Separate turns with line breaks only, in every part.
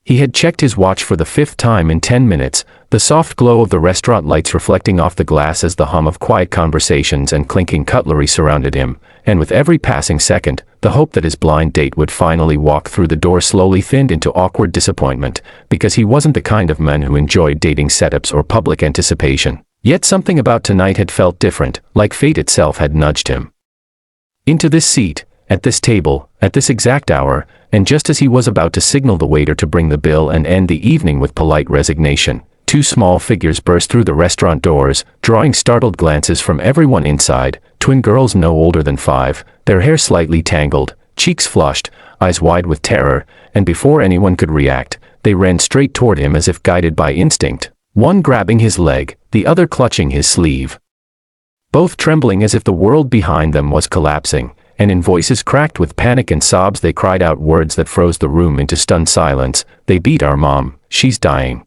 He had checked his watch for the 5th time in 10 minutes, the soft glow of the restaurant lights reflecting off the glass as the hum of quiet conversations and clinking cutlery surrounded him, and with every passing second, the hope that his blind date would finally walk through the door slowly thinned into awkward disappointment, because he wasn't the kind of man who enjoyed dating setups or public anticipation. Yet something about tonight had felt different, like fate itself had nudged him into this seat, at this table, at this exact hour, and just as he was about to signal the waiter to bring the bill and end the evening with polite resignation, 2 small figures burst through the restaurant doors, drawing startled glances from everyone inside, twin girls no older than 5, their hair slightly tangled, cheeks flushed, eyes wide with terror, and before anyone could react, they ran straight toward him as if guided by instinct, one grabbing his leg, the other clutching his sleeve. Both trembling as if the world behind them was collapsing, and in voices cracked with panic and sobs they cried out words that froze the room into stunned silence. "They beat our mom, she's dying."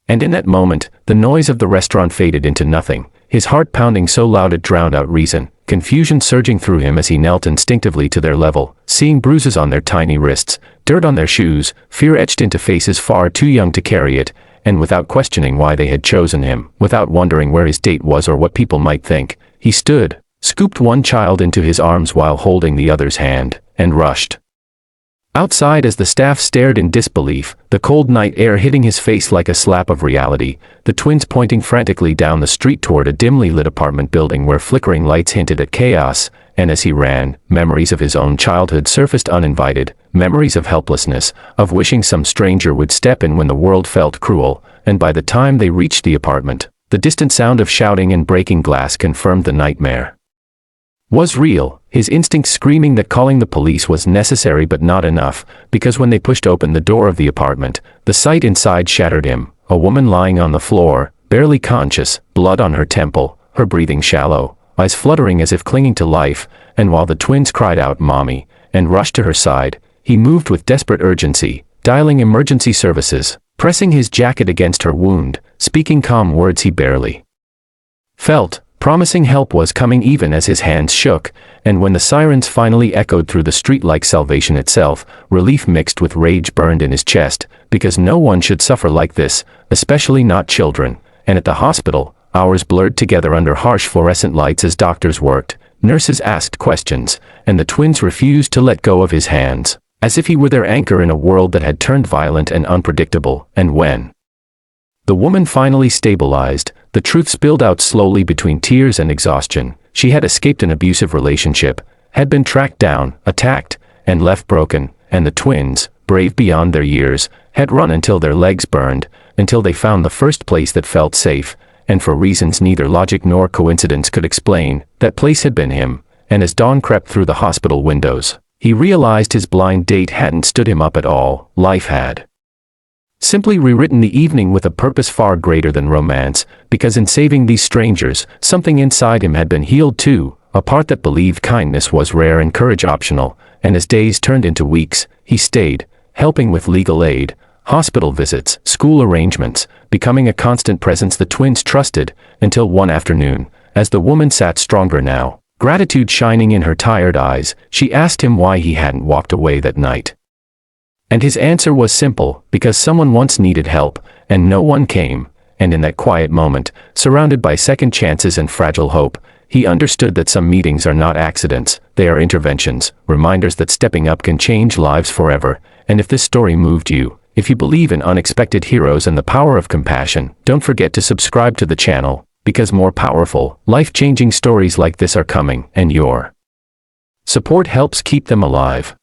And in that moment, the noise of the restaurant faded into nothing, his heart pounding so loud it drowned out reason, confusion surging through him as he knelt instinctively to their level, seeing bruises on their tiny wrists, dirt on their shoes, fear etched into faces far too young to carry it, and without questioning why they had chosen him, without wondering where his date was or what people might think, he stood, scooped one child into his arms while holding the other's hand, and rushed outside as the staff stared in disbelief, the cold night air hitting his face like a slap of reality, the twins pointing frantically down the street toward a dimly lit apartment building where flickering lights hinted at chaos, and as he ran, memories of his own childhood surfaced uninvited, memories of helplessness, of wishing some stranger would step in when the world felt cruel, and by the time they reached the apartment, the distant sound of shouting and breaking glass confirmed the nightmare was real, his instinct screaming that calling the police was necessary but not enough, because when they pushed open the door of the apartment, the sight inside shattered him, a woman lying on the floor, barely conscious, blood on her temple, her breathing shallow, eyes fluttering as if clinging to life, and while the twins cried out "Mommy," and rushed to her side, he moved with desperate urgency, dialing emergency services, pressing his jacket against her wound, speaking calm words he barely felt, promising help was coming even as his hands shook, and when the sirens finally echoed through the street like salvation itself, relief mixed with rage burned in his chest, because no one should suffer like this, especially not children, and at the hospital, hours blurred together under harsh fluorescent lights as doctors worked, nurses asked questions, and the twins refused to let go of his hands, as if he were their anchor in a world that had turned violent and unpredictable, and when the woman finally stabilized, the truth spilled out slowly between tears and exhaustion. She had escaped an abusive relationship, had been tracked down, attacked, and left broken, and the twins, brave beyond their years, had run until their legs burned, until they found the first place that felt safe, and for reasons neither logic nor coincidence could explain, that place had been him, and as dawn crept through the hospital windows, he realized his blind date hadn't stood him up at all, life had simply rewritten the evening with a purpose far greater than romance, because in saving these strangers, something inside him had been healed too, a part that believed kindness was rare and courage optional, and as days turned into weeks, he stayed, helping with legal aid, hospital visits, school arrangements, becoming a constant presence the twins trusted, until one afternoon, as the woman sat stronger now, gratitude shining in her tired eyes, she asked him why he hadn't walked away that night. And his answer was simple, because someone once needed help, and no one came, and in that quiet moment, surrounded by second chances and fragile hope, he understood that some meetings are not accidents, they are interventions, reminders that stepping up can change lives forever, and if this story moved you, if you believe in unexpected heroes and the power of compassion, don't forget to subscribe to the channel, because more powerful, life-changing stories like this are coming, and your support helps keep them alive.